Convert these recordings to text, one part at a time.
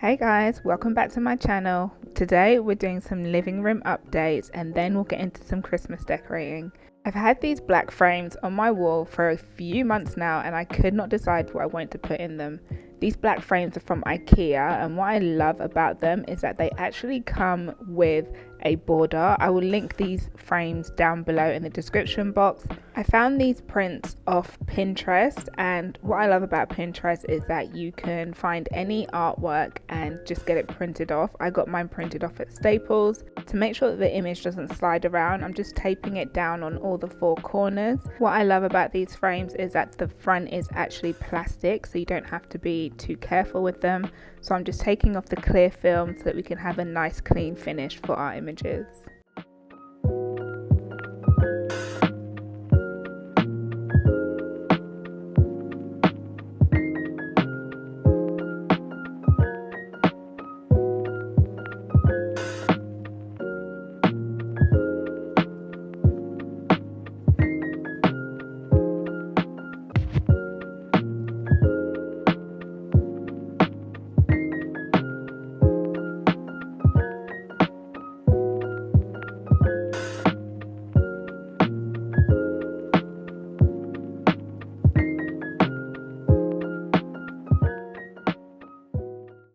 Hey guys, welcome back to my channel. Today we're doing some living room updates and then we'll get into some Christmas decorating. I've had these black frames on my wall for a few months now and I could not decide what I wanted to put in them. These black frames are from IKEA and what I love about them is that they actually come with a border. I will link these frames down below in the description box. I found these prints off Pinterest, and what I love about Pinterest is that you can find any artwork and just get it printed off. I got mine printed off at Staples. To make sure that the image doesn't slide around, I'm just taping it down on all the four corners. What I love about these frames is that the front is actually plastic, so you don't have to be too careful with them. So I'm just taking off the clear film so that we can have a nice clean finish for our images.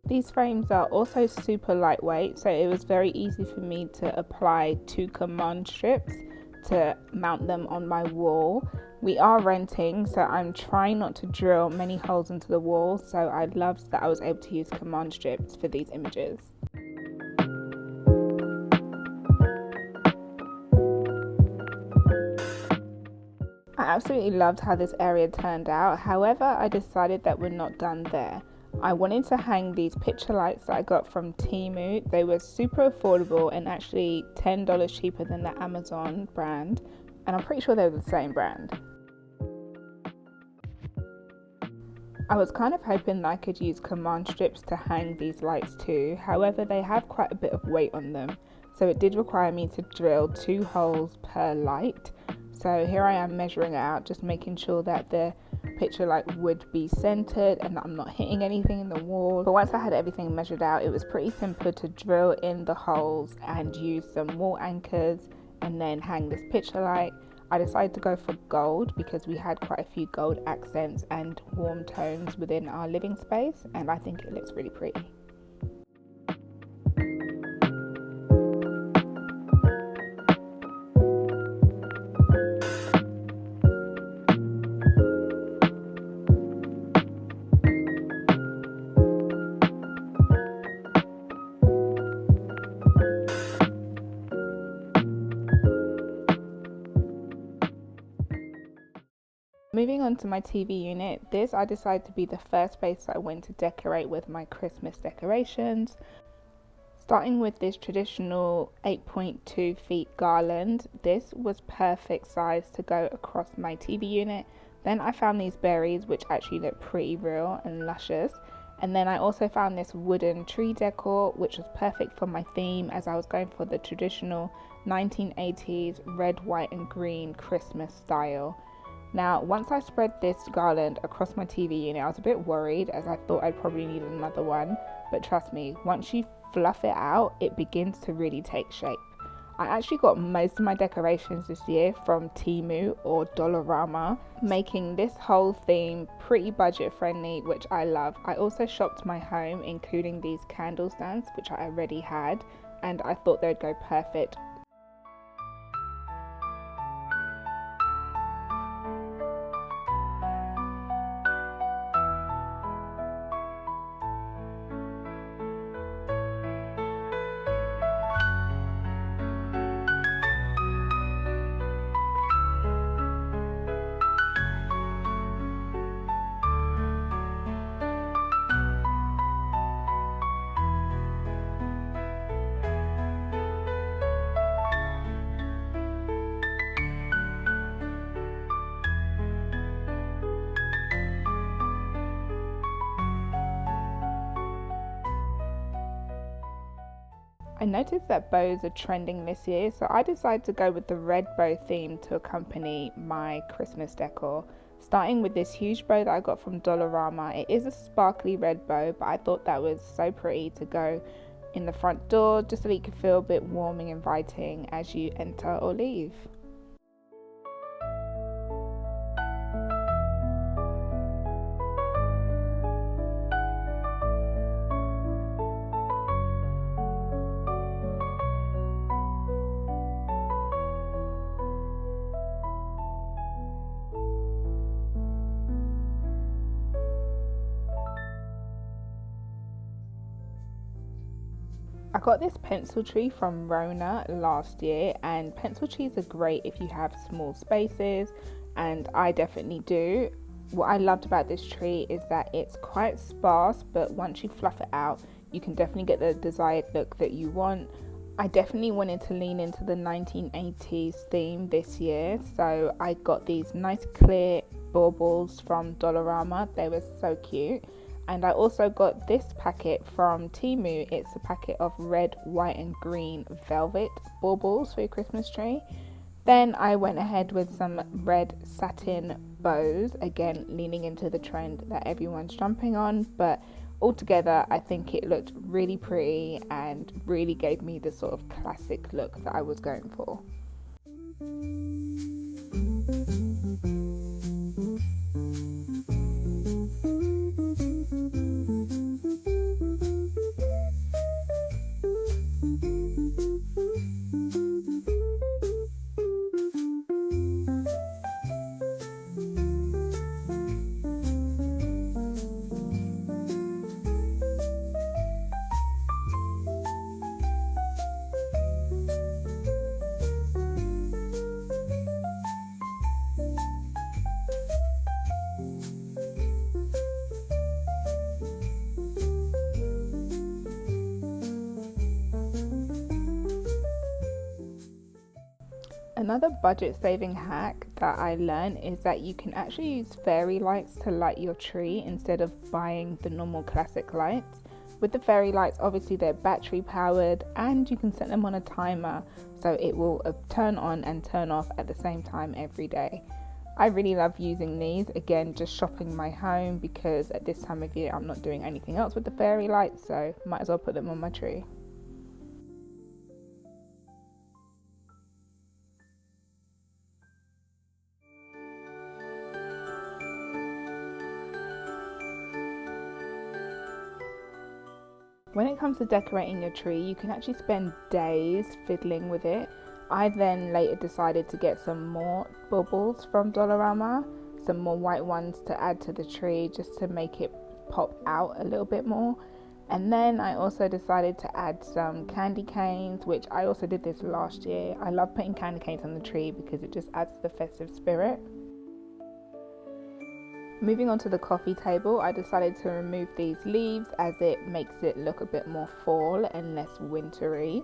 These frames are also super lightweight, so it was very easy for me to apply 2 command strips to mount them on my wall. We are renting, so I'm trying not to drill many holes into the wall, so I loved that I was able to use command strips for these images. I absolutely loved how this area turned out. However, I decided that we're not done there. I wanted to hang these picture lights that I got from Temu. They were super affordable and actually $10 cheaper than the Amazon brand, and I'm pretty sure they were the same brand. I was kind of hoping that I could use command strips to hang these lights too. However, they have quite a bit of weight on them, so it did require me to drill 2 holes per light. So here I am measuring it out, just making sure that the picture light would be centered and that I'm not hitting anything in the wall. But once I had everything measured out, it was pretty simple to drill in the holes and use some wall anchors and then hang this picture light. I decided to go for gold because we had quite a few gold accents and warm tones within our living space, and I think it looks really pretty. Moving on to my TV unit, this I decided to be the first space that I went to decorate with my Christmas decorations. Starting with this traditional 8.2 feet garland, this was perfect size to go across my TV unit. Then I found these berries which actually look pretty real and luscious. And then I also found this wooden tree decor which was perfect for my theme, as I was going for the traditional 1980s red, white and green Christmas style. Now, once I spread this garland across my TV unit, I was a bit worried as I thought I'd probably need another one. But trust me, once you fluff it out, it begins to really take shape. I actually got most of my decorations this year from Temu or Dollarama, making this whole theme pretty budget friendly, which I love. I also shopped my home, including these candle stands, which I already had, and I thought they'd go perfect. I noticed that bows are trending this year, so I decided to go with the red bow theme to accompany my Christmas decor. Starting with this huge bow that I got from Dollarama. It is a sparkly red bow, but I thought that was so pretty to go in the front door, just so that you could feel a bit warm and inviting as you enter or leave. I got this pencil tree from Rona last year, and pencil trees are great if you have small spaces, and I definitely do. What I loved about this tree is that it's quite sparse, but once you fluff it out, you can definitely get the desired look that you want. I definitely wanted to lean into the 1980s theme this year, so I got these nice clear baubles from Dollarama. They were so cute. And I also got this packet from Temu. It's a packet of red, white and green velvet baubles for your Christmas tree. Then I went ahead with some red satin bows, again leaning into the trend that everyone's jumping on, but altogether I think it looked really pretty and really gave me the sort of classic look that I was going for. Another budget saving hack that I learned is that you can actually use fairy lights to light your tree instead of buying the normal classic lights. With the fairy lights, obviously they're battery powered and you can set them on a timer so it will turn on and turn off at the same time every day. I really love using these, again just shopping my home because at this time of year I'm not doing anything else with the fairy lights, so might as well put them on my tree. When it comes to decorating your tree, you can actually spend days fiddling with it. I then later decided to get some more baubles from Dollarama, some more white ones to add to the tree just to make it pop out a little bit more. And then I also decided to add some candy canes, which I also did this last year. I love putting candy canes on the tree because it just adds to the festive spirit. Moving on to the coffee table, I decided to remove these leaves as it makes it look a bit more fall and less wintry.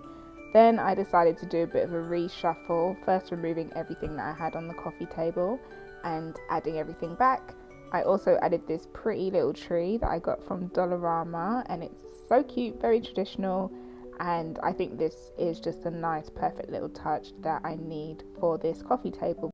Then I decided to do a bit of a reshuffle, first removing everything that I had on the coffee table and adding everything back. I also added this pretty little tree that I got from Dollarama, and it's so cute, very traditional, and I think this is just a nice perfect little touch that I need for this coffee table.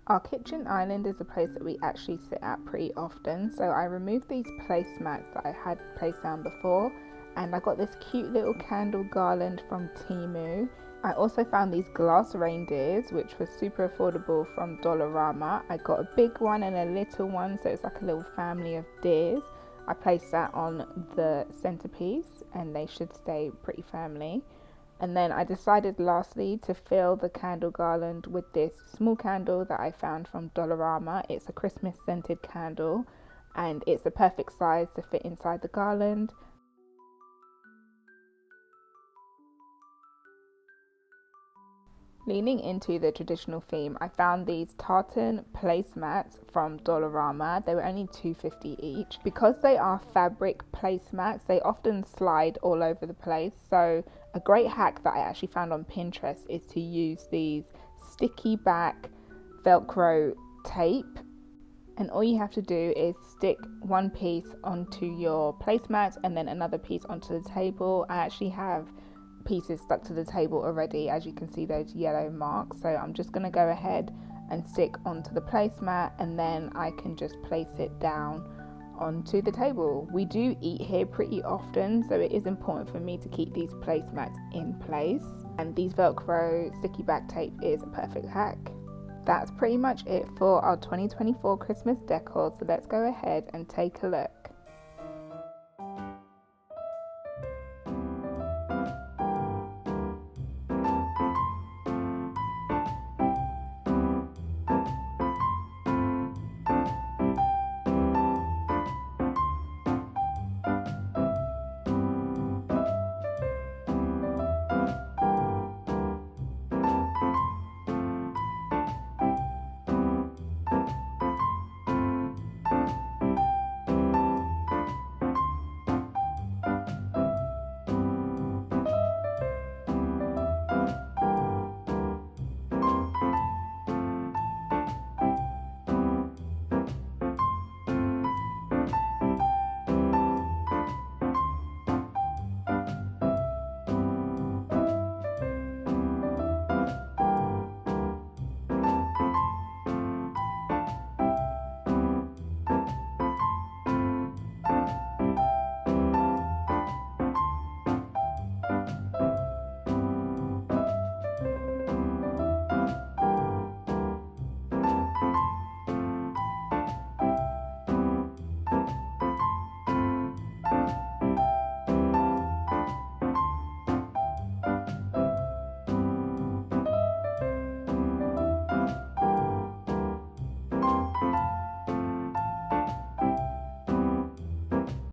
Our kitchen island is a place that we actually sit at pretty often, so I removed these placemats that I had placed down before, and I got this cute little candle garland from Temu. I also found these glass reindeers, which was super affordable from Dollarama. I got a big one and a little one, so it's like a little family of deers. I placed that on the centerpiece and they should stay pretty firmly. And then I decided lastly to fill the candle garland with this small candle that I found from Dollarama. It's a Christmas scented candle and it's the perfect size to fit inside the garland. Leaning into the traditional theme, I found these tartan placemats from Dollarama. They were only $2.50 each. Because they are fabric placemats, they often slide all over the place. So a great hack that I actually found on Pinterest is to use these sticky back Velcro tape, and all you have to do is stick one piece onto your placemat and then another piece onto the table. I actually have pieces stuck to the table already, as you can see those yellow marks, so I'm just going to go ahead and stick onto the placemat, and then I can just place it down onto the table. We do eat here pretty often, so it is important for me to keep these placemats in place, and these Velcro sticky back tape is a perfect hack. That's pretty much it for our 2024 Christmas decor, so let's go ahead and take a look.